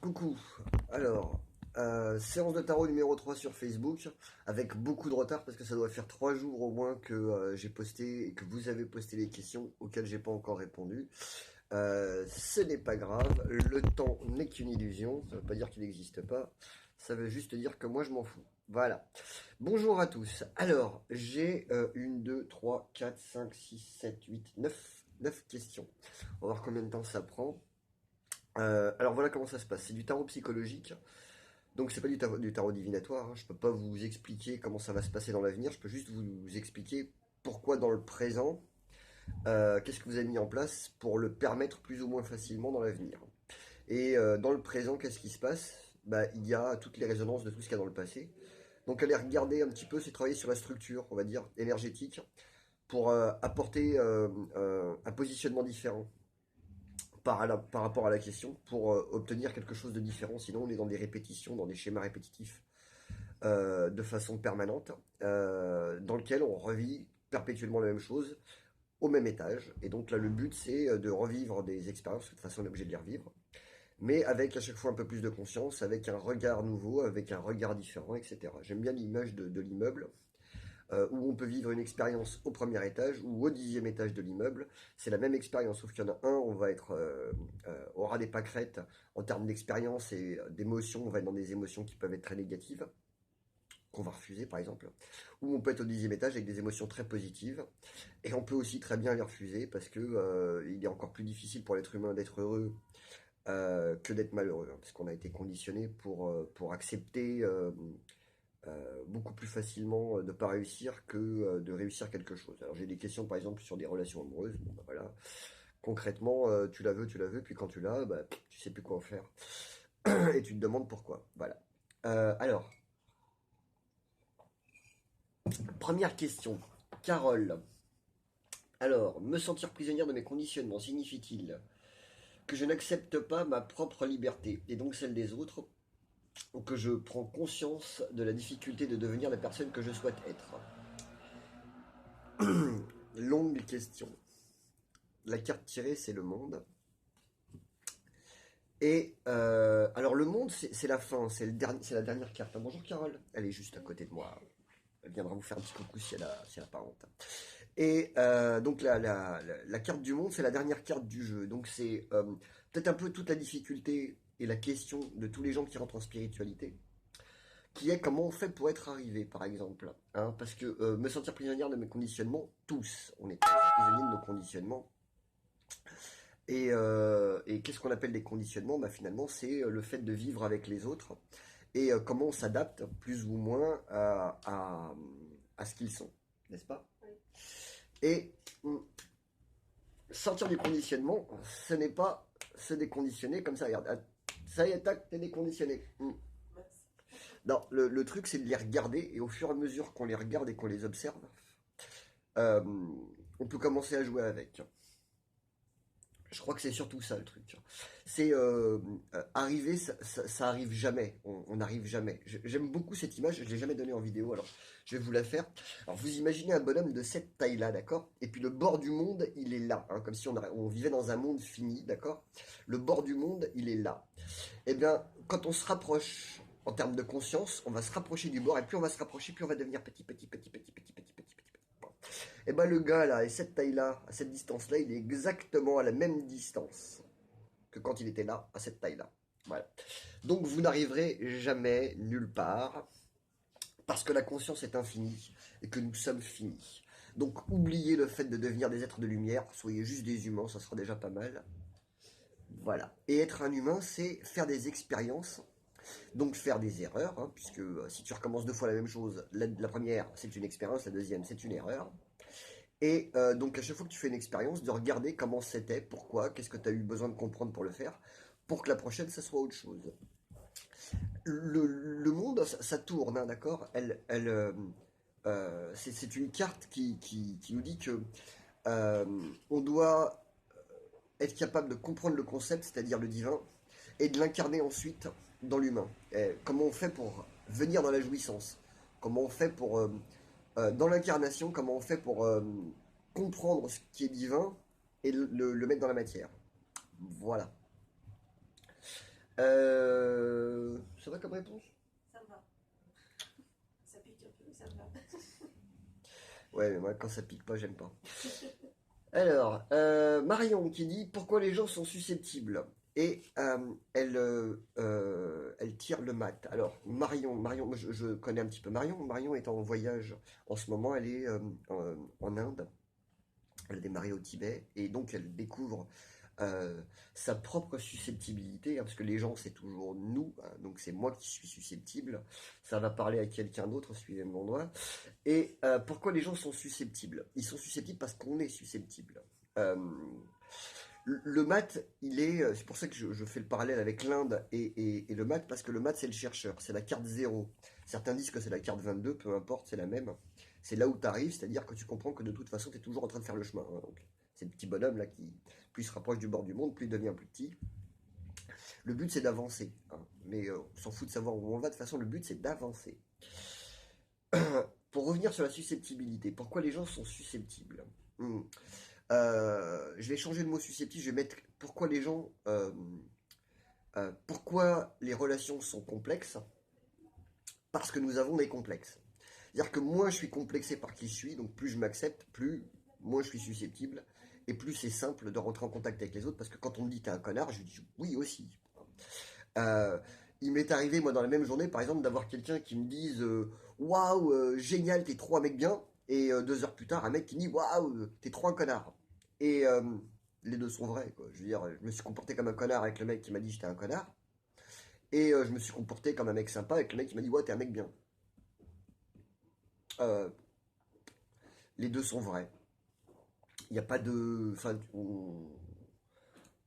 Coucou, alors, séance de tarot numéro 3 sur Facebook, avec beaucoup de retard parce que ça doit faire 3 jours au moins que j'ai posté et que vous avez posté les questions auxquelles j'ai pas encore répondu. Ce n'est pas grave, le temps n'est qu'une illusion, ça veut pas dire qu'il n'existe pas, ça veut juste dire que moi je m'en fous. Voilà. Bonjour à tous. Alors, j'ai 1, 2, 3, 4, 5, 6, 7, 8, 9 questions. On va voir combien de temps ça prend. Alors voilà comment ça se passe. C'est du tarot psychologique. Donc c'est pas du tarot divinatoire, hein. Je peux pas vous expliquer comment ça va se passer dans l'avenir. Je peux juste vous expliquer pourquoi dans le présent, qu'est-ce que vous avez mis en place pour le permettre plus ou moins facilement dans l'avenir. Et dans le présent, qu'est-ce qui se passe? Bah, il y a toutes les résonances de tout ce qu'il y a dans le passé. Donc aller regarder un petit peu, c'est travailler sur la structure, on va dire, énergétique, pour apporter un positionnement différent par rapport à la question pour obtenir quelque chose de différent. Sinon, on est dans des répétitions, dans des schémas répétitifs de façon permanente, dans lequel on revit perpétuellement la même chose au même étage. Et donc là, le but, c'est de revivre des expériences, de toute façon, on est obligé de les revivre, mais avec à chaque fois un peu plus de conscience, avec un regard nouveau, avec un regard différent, etc. J'aime bien l'image de l'immeuble où on peut vivre une expérience au premier étage ou au 10e étage de l'immeuble. C'est la même expérience, sauf qu'il y en a un, on va être aura des pâquerettes en termes d'expérience et d'émotions, on va être dans des émotions qui peuvent être très négatives, qu'on va refuser par exemple, ou on peut être au 10e étage avec des émotions très positives, et on peut aussi très bien les refuser parce que il est encore plus difficile pour l'être humain d'être heureux que d'être malheureux, hein, parce qu'on a été conditionné pour accepter beaucoup plus facilement de ne pas réussir que de réussir quelque chose. Alors j'ai des questions par exemple sur des relations amoureuses. Bon bah voilà, concrètement tu la veux, puis quand tu l'as, bah, tu sais plus quoi en faire et tu te demandes pourquoi. Voilà. Alors première question, Carole. Alors, me sentir prisonnière de mes conditionnements signifie-t-il que je n'accepte pas ma propre liberté et donc celle des autres, ou que je prends conscience de la difficulté de devenir la personne que je souhaite être? Longue question. La carte tirée, c'est le monde. Et alors le monde, c'est la fin, c'est la dernière carte. Bonjour Carole, elle est juste à côté de moi. Elle viendra vous faire un petit coucou si elle a pas honte. Et donc la carte du monde, c'est la dernière carte du jeu. Donc c'est peut-être un peu toute la difficulté et la question de tous les gens qui rentrent en spiritualité, qui est comment on fait pour être arrivé, par exemple. Hein, parce que me sentir prisonnière de mes conditionnements, tous, on est tous prisonniers de nos conditionnements. Et qu'est-ce qu'on appelle des conditionnements? Bah, finalement, c'est le fait de vivre avec les autres et comment on s'adapte plus ou moins à ce qu'ils sont, n'est-ce pas? Oui. Et sortir du conditionnement, ce n'est pas se déconditionner comme ça. Regarde, ça y est, tac, t'es déconditionné. Non, le truc, c'est de les regarder et au fur et à mesure qu'on les regarde et qu'on les observe, euh, on peut commencer à jouer avec. Je crois que c'est surtout ça le truc. C'est arriver, ça arrive jamais. On n'arrive jamais. J'aime beaucoup cette image, je ne l'ai jamais donnée en vidéo, alors je vais vous la faire. Alors vous imaginez un bonhomme de cette taille-là, d'accord? Et puis le bord du monde, il est là, hein, comme si on vivait dans un monde fini, d'accord? Le bord du monde, il est là. Eh bien, quand on se rapproche en termes de conscience, on va se rapprocher du bord, et plus on va se rapprocher, plus on va devenir petit, petit, petit, petit, petit, petit, petit, petit. Et ben le gars là, et cette taille-là, à cette distance-là, il est exactement à la même distance que quand il était là, à cette taille-là. Voilà. Donc vous n'arriverez jamais nulle part, parce que la conscience est infinie, et que nous sommes finis. Donc oubliez le fait de devenir des êtres de lumière, soyez juste des humains, ça sera déjà pas mal. Voilà. Et être un humain, c'est faire des expériences, donc faire des erreurs, hein, puisque si tu recommences 2 fois la même chose, la première c'est une expérience, la deuxième c'est une erreur. Et donc à chaque fois que tu fais une expérience, de regarder comment c'était, pourquoi, qu'est-ce que tu as eu besoin de comprendre pour le faire, pour que la prochaine, ça soit autre chose. Le monde, ça tourne, hein, d'accord. C'est une carte qui nous dit que on doit être capable de comprendre le concept, c'est-à-dire le divin, et de l'incarner ensuite dans l'humain. Comment on fait pour venir dans la jouissance? Comment on fait pour dans l'incarnation, comment on fait pour comprendre ce qui est divin et le mettre dans la matière? Voilà. Ça va comme réponse? Ça va. Ça pique un peu, ça va. Ouais, mais moi, quand ça pique pas, j'aime pas. Alors, Marion qui dit pourquoi les gens sont susceptibles et elle tire le mat. Alors, Marion, moi, je connais un petit peu Marion. Marion est en voyage en ce moment, elle est en Inde. Elle a démarré au Tibet et donc elle découvre euh, sa propre susceptibilité, hein, parce que les gens c'est toujours nous, hein, donc c'est moi qui suis susceptible. Ça va parler à quelqu'un d'autre, suivez mon doigt. Et pourquoi les gens sont susceptibles? Ils sont susceptibles parce qu'on est susceptible. Euh, le maths, c'est pour ça que je fais le parallèle avec l'Inde et le maths, parce que le maths c'est le chercheur, c'est la carte zéro. Certains disent que c'est la carte 22, peu importe, c'est la même. C'est là où tu arrives, c'est-à-dire que tu comprends que de toute façon tu es toujours en train de faire le chemin, hein. Donc, c'est le petit bonhomme là qui, plus il se rapproche du bord du monde, plus il devient plus petit. Le but c'est d'avancer, hein. Mais on s'en fout de savoir où on va, de toute façon le but c'est d'avancer. Pour revenir sur la susceptibilité, pourquoi les gens sont susceptibles? Hmm. Je vais changer le mot susceptible, je vais mettre pourquoi les gens, pourquoi les relations sont complexes? Parce que nous avons des complexes. C'est-à-dire que moins je suis complexé par qui je suis, donc plus je m'accepte, plus moins je suis susceptible, et plus c'est simple de rentrer en contact avec les autres, parce que quand on me dit t'es un connard, je dis oui aussi. Euh, il m'est arrivé, moi, dans la même journée, par exemple, d'avoir quelqu'un qui me dise waouh, génial, t'es trop un mec bien, et 2 heures plus tard, un mec qui me dit waouh, t'es trop un connard. Et les deux sont vrais, quoi. Je veux dire, je me suis comporté comme un connard avec le mec qui m'a dit j'étais un connard, et je me suis comporté comme un mec sympa avec le mec qui m'a dit ouais, t'es un mec bien. Euh, les deux sont vrais. Il n'y a pas de. Enfin,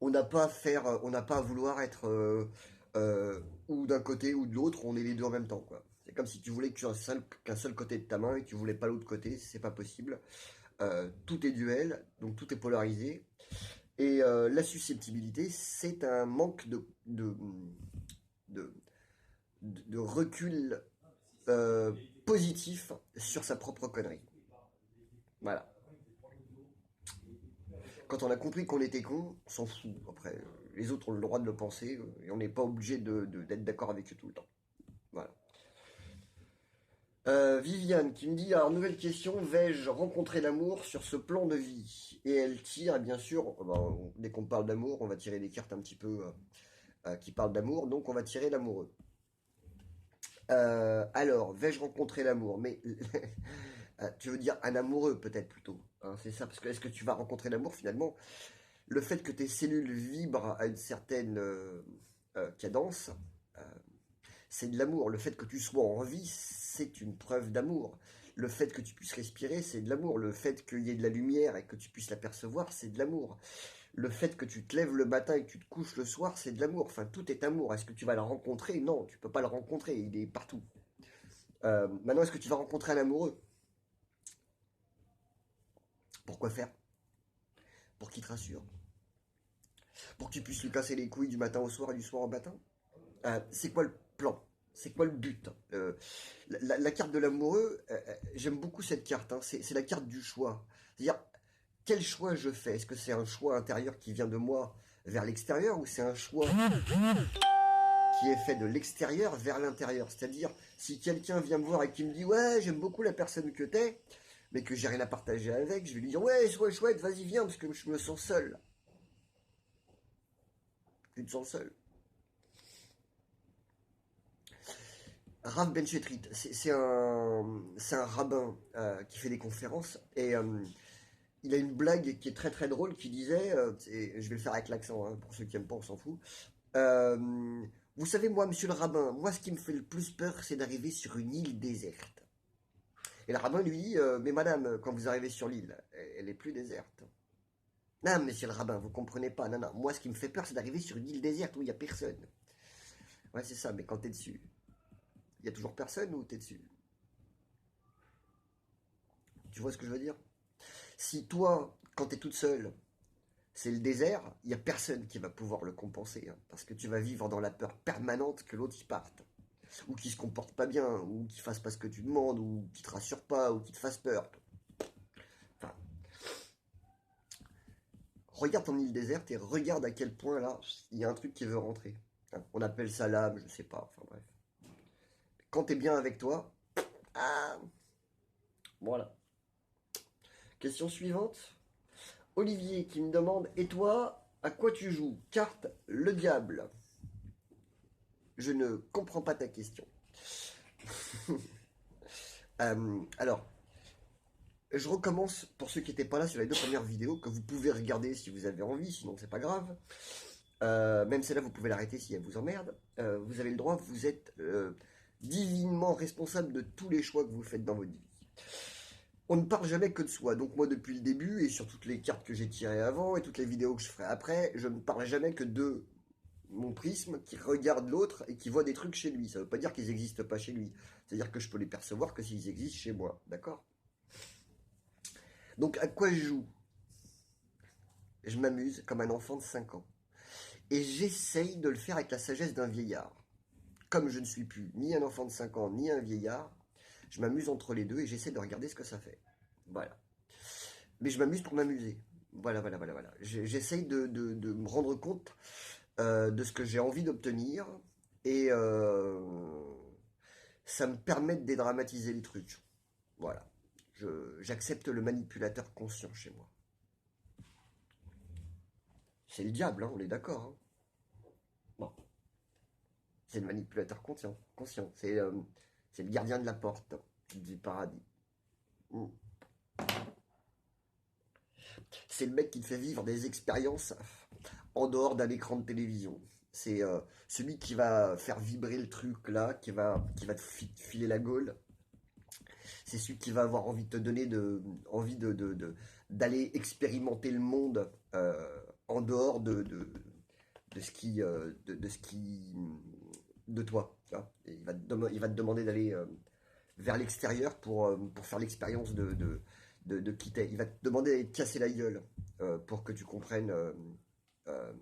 on n'a pas à faire, on n'a pas à vouloir être ou d'un côté ou de l'autre, on est les deux en même temps, quoi. C'est comme si tu voulais que tu aies qu'un seul côté de ta main et que tu voulais pas l'autre côté, c'est pas possible. Tout est duel, donc tout est polarisé. Et la susceptibilité, c'est un manque de, de recul euh, positif sur sa propre connerie. Voilà. Quand on a compris qu'on était con, on s'en fout. Après, les autres ont le droit de le penser et on n'est pas obligé d'être d'accord avec eux tout le temps. Voilà. Viviane qui me dit, alors nouvelle question, vais-je rencontrer l'amour sur ce plan de vie? Et elle tire, et bien sûr, dès qu'on parle d'amour, on va tirer des cartes un petit peu qui parlent d'amour, donc on va tirer l'amoureux. Alors, vais-je rencontrer l'amour? Mais tu veux dire un amoureux peut-être plutôt, hein, c'est ça, parce que est-ce que tu vas rencontrer l'amour finalement? Le fait que tes cellules vibrent à une certaine cadence, euh, c'est de l'amour. Le fait que tu sois en vie, c'est une preuve d'amour. Le fait que tu puisses respirer, c'est de l'amour. Le fait qu'il y ait de la lumière et que tu puisses l'apercevoir, c'est de l'amour. Le fait que tu te lèves le matin et que tu te couches le soir, c'est de l'amour. Enfin, tout est amour. Est-ce que tu vas le rencontrer? Non, tu peux pas le rencontrer. Il est partout. Maintenant, est-ce que tu vas rencontrer un amoureux? Pourquoi faire? Pour qu'il te rassure. Pour que tu puisses lui casser les couilles du matin au soir et du soir au matin? C'est quoi le plan? C'est quoi le but? La carte de l'amoureux, j'aime beaucoup cette carte, hein. C'est la carte du choix. C'est-à-dire, quel choix je fais? Est-ce que c'est un choix intérieur qui vient de moi vers l'extérieur ou c'est un choix qui est fait de l'extérieur vers l'intérieur? C'est-à-dire, si quelqu'un vient me voir et qui me dit ouais, j'aime beaucoup la personne que t'es, mais que j'ai rien à partager avec, je vais lui dire ouais, chouette, chouette, vas-y, viens, parce que je me sens seul. Tu te sens seul. Rav Ben Chetrit, c'est un rabbin qui fait des conférences et il a une blague qui est très très drôle qui disait, et je vais le faire avec l'accent, hein, pour ceux qui aiment pas, on s'en fout. Vous savez, moi, monsieur le rabbin, moi, ce qui me fait le plus peur, c'est d'arriver sur une île déserte. Et le rabbin lui dit, mais madame, quand vous arrivez sur l'île, elle est plus déserte. Non, monsieur le rabbin, vous comprenez pas. Non, non, moi, ce qui me fait peur, c'est d'arriver sur une île déserte où il y a personne. Ouais, c'est ça, mais quand t'es dessus, il y a toujours personne ou t'es dessus? Tu vois ce que je veux dire? Si toi, quand t'es toute seule, c'est le désert, il n'y a personne qui va pouvoir le compenser, hein, parce que tu vas vivre dans la peur permanente que l'autre y parte, ou qu'il se comporte pas bien, ou qu'il fasse pas ce que tu demandes, ou qu'il te rassure pas, ou qu'il te fasse peur. Enfin, regarde ton île déserte et regarde à quel point là, il y a un truc qui veut rentrer. Hein, on appelle ça l'âme, je sais pas, enfin bref. Quand t'es bien avec toi, ah, voilà. Question suivante. Olivier qui me demande, et toi, à quoi tu joues? Carte le diable. Je ne comprends pas ta question. Alors, je recommence pour ceux qui n'étaient pas là sur les deux premières vidéos, que vous pouvez regarder si vous avez envie, sinon c'est pas grave. Même celle-là, vous pouvez l'arrêter si elle vous emmerde. Vous avez le droit, vous êtes divinement responsable de tous les choix que vous faites dans votre vie. On ne parle jamais que de soi. Donc moi, depuis le début, et sur toutes les cartes que j'ai tirées avant, et toutes les vidéos que je ferai après, je ne parle jamais que de mon prisme qui regarde l'autre et qui voit des trucs chez lui. Ça ne veut pas dire qu'ils n'existent pas chez lui. C'est-à-dire que je peux les percevoir que s'ils existent chez moi. D'accord? Donc à quoi je joue? Je m'amuse comme un enfant de 5 ans. Et j'essaye de le faire avec la sagesse d'un vieillard. Comme je ne suis plus ni un enfant de 5 ans, ni un vieillard, je m'amuse entre les deux et j'essaie de regarder ce que ça fait. Voilà. Mais je m'amuse pour m'amuser. Voilà. J'essaye de me rendre compte de ce que j'ai envie d'obtenir et ça me permet de dédramatiser les trucs. Voilà. J'accepte le manipulateur conscient chez moi. C'est le diable, hein, on est d'accord. Hein. Bon. C'est le manipulateur conscient. C'est le gardien de la porte du paradis. Mm. C'est le mec qui te fait vivre des expériences en dehors d'un écran de télévision. C'est celui qui va faire vibrer le truc là, qui va te filer la gaule. C'est celui qui va avoir envie de te donner envie d'aller expérimenter le monde en dehors de ce qui, de toi. Tu vois. Et il va te demander d'aller vers l'extérieur pour faire l'expérience de quitter. Il va te demander d'aller te casser la gueule pour que tu comprennes euh,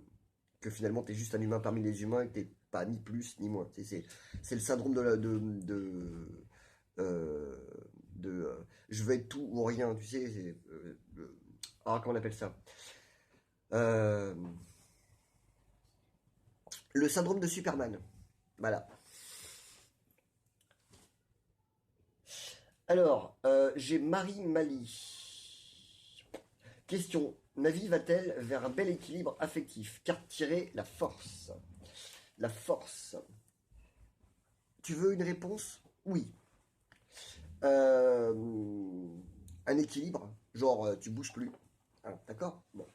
que finalement tu es juste un humain parmi les humains et que tu pas ni plus ni moins. C'est le syndrome euh, je veux être tout ou rien, tu sais. Comment on appelle ça? Euh, le syndrome de Superman. Voilà. Alors, j'ai Marie Mali. Question. Ma vie va-t-elle vers un bel équilibre affectif? Carte tirée, la force. La force. Tu veux une réponse? Oui. Un équilibre, genre tu bouges plus. Ah, d'accord? Bon.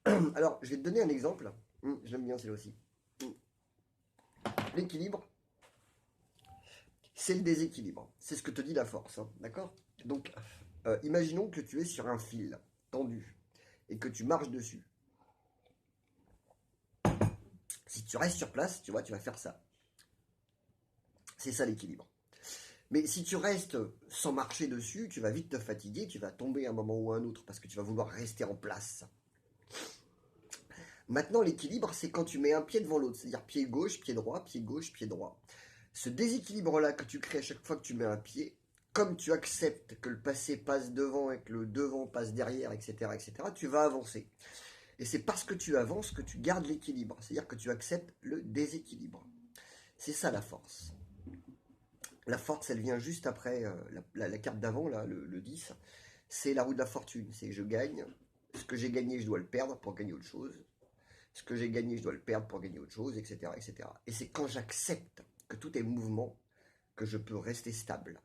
Alors, je vais te donner un exemple. J'aime bien celle-là aussi. L'équilibre, c'est le déséquilibre. C'est ce que te dit la force. Hein, d'accord? Donc, imaginons que tu es sur un fil tendu et que tu marches dessus. Si tu restes sur place, tu vois, tu vas faire ça. C'est ça l'équilibre. Mais si tu restes sans marcher dessus, tu vas vite te fatiguer, tu vas tomber à un moment ou à un autre parce que tu vas vouloir rester en place. Maintenant, l'équilibre, c'est quand tu mets un pied devant l'autre, c'est-à-dire pied gauche, pied droit, pied gauche, pied droit. Ce déséquilibre-là que tu crées à chaque fois que tu mets un pied, comme tu acceptes que le passé passe devant et que le devant passe derrière, etc., tu vas avancer. Et c'est parce que tu avances que tu gardes l'équilibre, c'est-à-dire que tu acceptes le déséquilibre. C'est ça la force. La force, elle vient juste après la carte d'avant, là, le 10. C'est la roue de la fortune. C'est je gagne. Ce que j'ai gagné, je dois le perdre pour gagner autre chose. Ce que j'ai gagné, je dois le perdre pour gagner autre chose, etc. Et c'est quand j'accepte que tout est mouvement que je peux rester stable.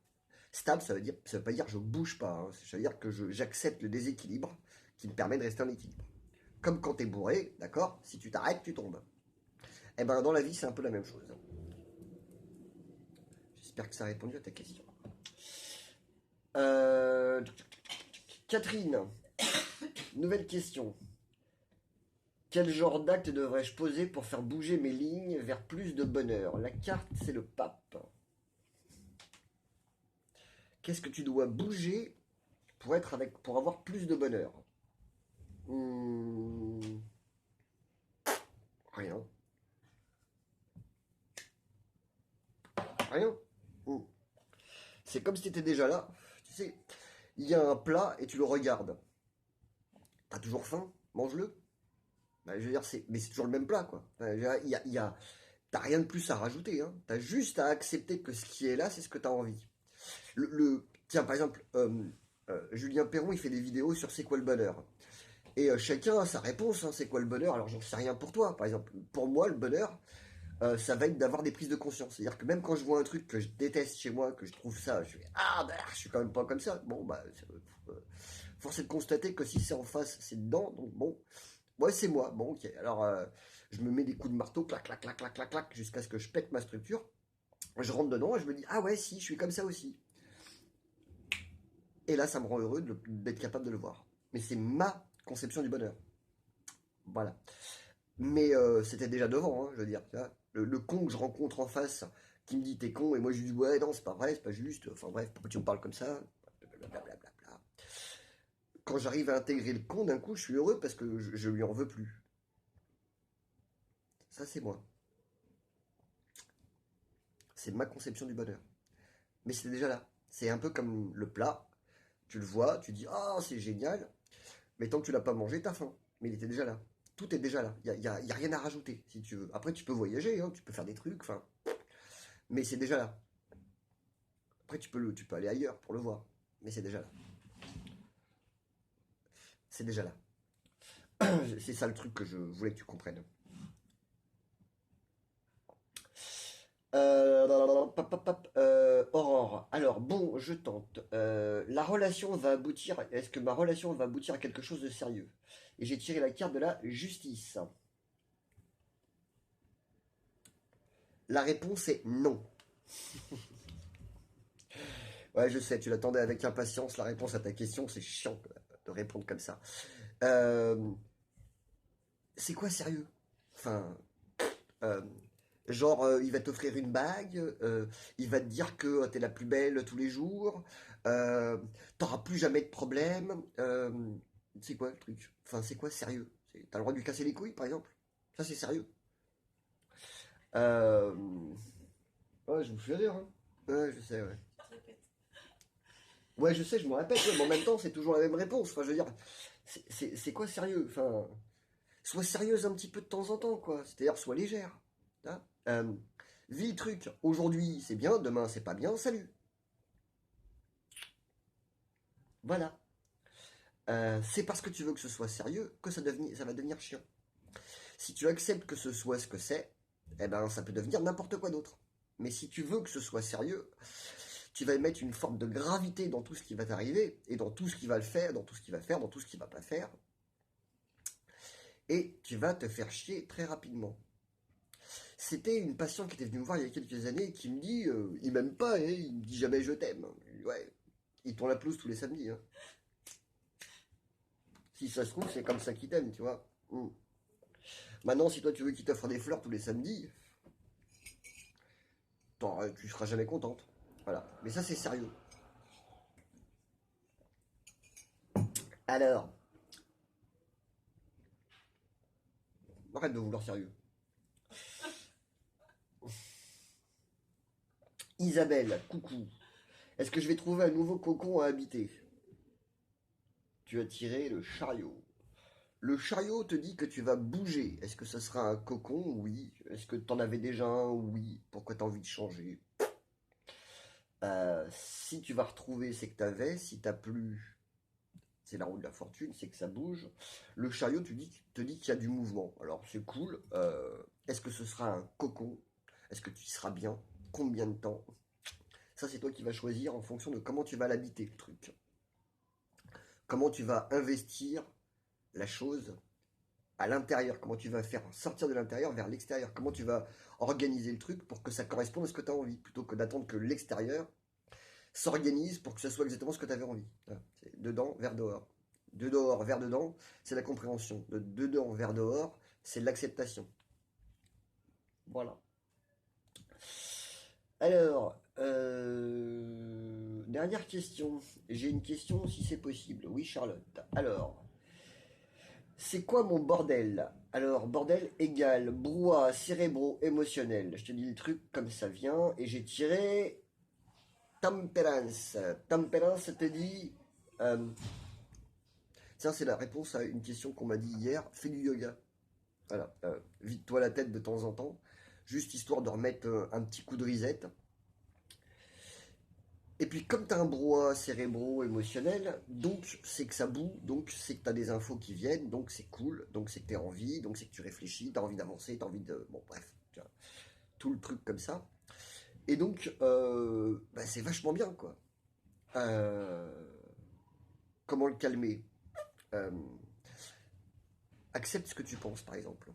Stable, ça veut pas dire que je bouge pas. Hein. Ça veut dire que j'accepte le déséquilibre qui me permet de rester en équilibre. Comme quand t'es bourré, d'accord? Si tu t'arrêtes, tu tombes. Et ben dans la vie, c'est un peu la même chose. J'espère que ça a répondu à ta question. Catherine, nouvelle question. Quel genre d'acte devrais-je poser pour faire bouger mes lignes vers plus de bonheur? La carte, c'est le pape. Qu'est-ce que tu dois bouger pour avoir plus de bonheur? Rien. Rien. C'est comme si tu étais déjà là. Tu sais, il y a un plat et tu le regardes. T'as toujours faim? Mange-le. Ben, je veux dire, mais c'est toujours le même plat, quoi. Enfin, il y a T'as rien de plus à rajouter, hein. T'as juste à accepter que ce qui est là, c'est ce que t'as envie. Tiens, par exemple, Julien Perron, il fait des vidéos sur c'est quoi le bonheur. Et chacun a sa réponse, hein, c'est quoi le bonheur. Alors j'en sais rien pour toi. Par exemple, pour moi, le bonheur, ça va être d'avoir des prises de conscience. C'est-à-dire que même quand je vois un truc que je déteste chez moi, que je trouve ça, je fais ah bah je suis quand même pas comme ça. Bon bah force est de constater que si c'est en face, c'est dedans. Donc bon, ouais c'est moi. Bon ok. Alors je me mets des coups de marteau, clac clac clac clac clac clac, jusqu'à ce que je pète ma structure. Je rentre dedans et je me dis ah ouais si, je suis comme ça aussi. Et là ça me rend heureux d'être capable de le voir. Mais c'est ma conception du bonheur. Voilà. Mais c'était déjà devant, hein, je veux dire. Tu vois. Le con que je rencontre en face qui me dit t'es con, et moi je lui dis ouais, non, c'est pas vrai, c'est pas juste. Enfin bref, pourquoi tu me parles comme ça? Blablabla. Quand j'arrive à intégrer le con, d'un coup, je suis heureux parce que je lui en veux plus. Ça, c'est moi. C'est ma conception du bonheur. Mais c'est déjà là. C'est un peu comme le plat. Tu le vois, tu dis ah, c'est génial. Mais tant que tu l'as pas mangé, t'as faim. Mais il était déjà là. Tout est déjà là. Y a rien à rajouter, si tu veux. Après, tu peux voyager, hein, tu peux faire des trucs, enfin. Mais c'est déjà là. Après, tu peux aller ailleurs pour le voir. Mais c'est déjà là. C'est déjà là. C'est ça le truc que je voulais que tu comprennes. Aurore. Alors, bon, je tente. La relation va aboutir. Est-ce que ma relation va aboutir à quelque chose de sérieux? Et j'ai tiré la carte de la justice. La réponse est non. Ouais, je sais, tu l'attendais avec impatience. La réponse à ta question, c'est chiant de répondre comme ça. Euh, c'est quoi sérieux? Enfin, euh, genre, il va t'offrir une bague, il va te dire que t'es la plus belle tous les jours, euh, t'auras plus jamais de problème. C'est quoi le truc? Enfin, c'est quoi sérieux? T'as le droit de lui casser les couilles, par exemple? Ça, c'est sérieux. Euh, Ouais, je vous fais rire, hein. Ouais, je sais, ouais. Je te répète. Ouais, je sais, je me répète, ouais, mais en même temps, c'est toujours la même réponse. Enfin, je veux dire, c'est quoi sérieux? Enfin, sois sérieuse un petit peu de temps en temps, quoi. C'est-à-dire, sois légère. Hein. Vis le truc. Aujourd'hui, c'est bien, demain, c'est pas bien, salut. Voilà. C'est parce que tu veux que ce soit sérieux que ça va devenir chiant. Si tu acceptes que ce soit ce que c'est, eh ben, ça peut devenir n'importe quoi d'autre. Mais si tu veux que ce soit sérieux, tu vas mettre une forme de gravité dans tout ce qui va t'arriver, et dans tout ce qui va le faire, dans tout ce qu'il va faire, dans tout ce qu'il va pas faire, et tu vas te faire chier très rapidement. C'était une patiente qui était venue me voir il y a quelques années qui me dit il m'aime pas, hein, il me dit jamais je t'aime. Je lui dis, ouais, il tourne la pelouse tous les samedis. Hein. Si ça se trouve, c'est comme ça qu'il t'aime, tu vois. Maintenant, si toi tu veux qu'il t'offre des fleurs tous les samedis, tu seras jamais contente. Voilà. Mais ça, c'est sérieux. Alors, arrête de vouloir sérieux. Isabelle, coucou. Est-ce que je vais trouver un nouveau cocon à habiter? Tu as tiré le chariot. Le chariot te dit que tu vas bouger. Est-ce que ça sera un cocon? Oui. Est-ce que tu en avais déjà un? Oui. Pourquoi tu as envie de changer? Si tu vas retrouver, c'est que tu avais. Si t'as plus, c'est la roue de la fortune, c'est que ça bouge. Le chariot te dit qu'il y a du mouvement. Alors c'est cool. Est-ce que ce sera un cocon? Est-ce que tu y seras bien? Combien de temps? Ça, c'est toi qui vas choisir en fonction de comment tu vas l'habiter, le truc. Comment tu vas investir la chose à l'intérieur, comment tu vas faire sortir de l'intérieur vers l'extérieur, comment tu vas organiser le truc pour que ça corresponde à ce que tu as envie, plutôt que d'attendre que l'extérieur s'organise pour que ce soit exactement ce que tu avais envie. C'est dedans vers dehors. De dehors vers dedans, c'est la compréhension. De dedans vers dehors, c'est l'acceptation. Voilà. Alors, dernière question. J'ai une question si c'est possible. Oui, Charlotte. Alors, c'est quoi mon bordel? Alors, bordel égale brouhaha cérébro-émotionnel. Je te dis le truc comme ça vient. Et j'ai tiré Temperance. Temperance te dit... euh, tiens, c'est la réponse à une question qu'on m'a dit hier. Fais du yoga. Voilà. Vide-toi la tête de temps en temps. juste histoire de remettre un petit coup de reset. Et puis comme tu as un brouhaha cérébro-émotionnel, donc c'est que ça boue, donc c'est que tu as des infos qui viennent, donc c'est cool, donc c'est que tu as envie, donc c'est que tu réfléchis, tu as envie d'avancer, tu as envie de... Bon bref, tu vois, tout le truc comme ça. Et donc bah, c'est vachement bien quoi. Euh, comment le calmer? Euh, Accepte ce que tu penses par exemple.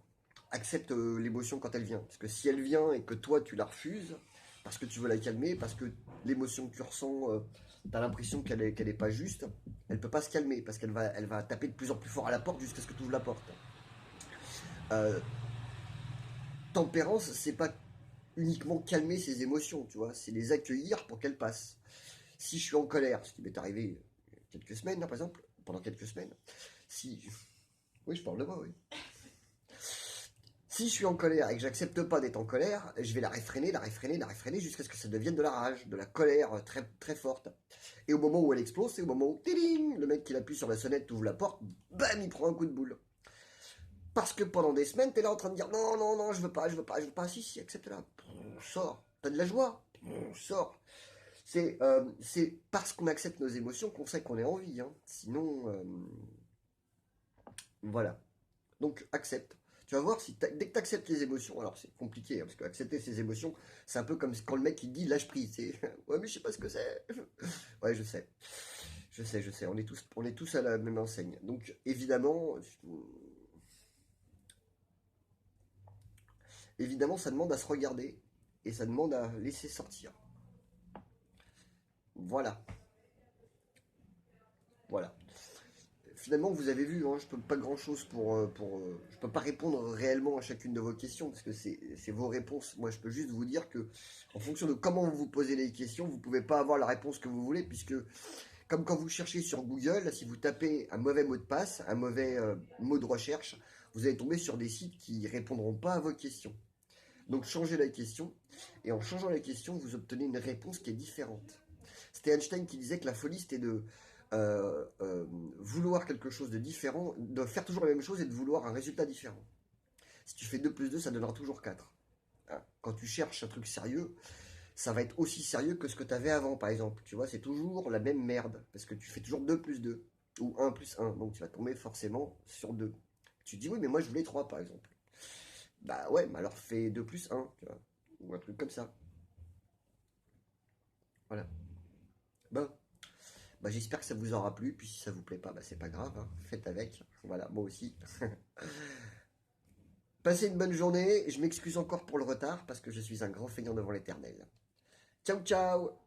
Accepte l'émotion quand elle vient. Parce que si elle vient et que toi tu la refuses, parce que tu veux la calmer, parce que l'émotion que tu ressens, tu as l'impression qu'elle est pas juste, elle peut pas se calmer, parce elle va taper de plus en plus fort à la porte jusqu'à ce que tu ouvres la porte. Euh, Tempérance, c'est pas uniquement calmer ses émotions, tu vois, c'est les accueillir pour qu'elles passent. Si je suis en colère, ce qui m'est arrivé il y a quelques semaines, là, par exemple, pendant quelques semaines, si... Oui, je parle de moi, oui. Si je suis en colère et que j'accepte pas d'être en colère, je vais la réfréner, la réfréner, la réfréner jusqu'à ce que ça devienne de la rage, de la colère très, très forte. Et au moment où elle explose, c'est au moment où tiding, le mec qui appuie sur la sonnette ouvre la porte, bam, il prend un coup de boule. Parce que pendant des semaines, t'es là en train de dire non, non, non, je veux pas, je veux pas, je veux pas. Si, si, accepte-la. Sors. T'as de la joie. Sors. C'est parce qu'on accepte nos émotions qu'on sait qu'on est en vie. Hein. Sinon, voilà. Donc accepte. Tu vas voir, si dès que tu acceptes les émotions, alors c'est compliqué, hein, parce qu'accepter ses émotions, c'est un peu comme quand le mec il dit lâche prise. C'est ouais, mais je sais pas ce que c'est. Ouais, je sais. Je sais. On est tous à la même enseigne. Donc évidemment, ça demande à se regarder et ça demande à laisser sortir. Voilà. Voilà. Finalement, vous avez vu, hein, je peux pas grand-chose je peux pas répondre réellement à chacune de vos questions parce que c'est vos réponses. Moi, je peux juste vous dire que, en fonction de comment vous vous posez les questions, vous pouvez pas avoir la réponse que vous voulez puisque, comme quand vous cherchez sur Google, si vous tapez un mauvais mot de passe, un mauvais mot de recherche, vous allez tomber sur des sites qui répondront pas à vos questions. Donc, changez la question et en changeant la question, vous obtenez une réponse qui est différente. C'était Einstein qui disait que la folie, c'était de vouloir quelque chose de différent, de faire toujours la même chose et de vouloir un résultat différent. Si tu fais 2 plus 2, ça donnera toujours 4. Hein. Quand tu cherches un truc sérieux, ça va être aussi sérieux que ce que tu avais avant, par exemple. Tu vois, c'est toujours la même merde, parce que tu fais toujours 2 plus 2, ou un plus un, donc tu vas tomber forcément sur 2. Tu te dis, oui, mais moi je voulais 3 par exemple. Bah ouais, mais alors fais 2 plus un, tu vois, ou un truc comme ça. Voilà. Bon. Bah, j'espère que ça vous aura plu, puis si ça vous plaît pas, bah, c'est pas grave, hein. Faites avec. Voilà, moi aussi. Passez une bonne journée, je m'excuse encore pour le retard, parce que je suis un grand feignant devant l'éternel. Ciao ciao.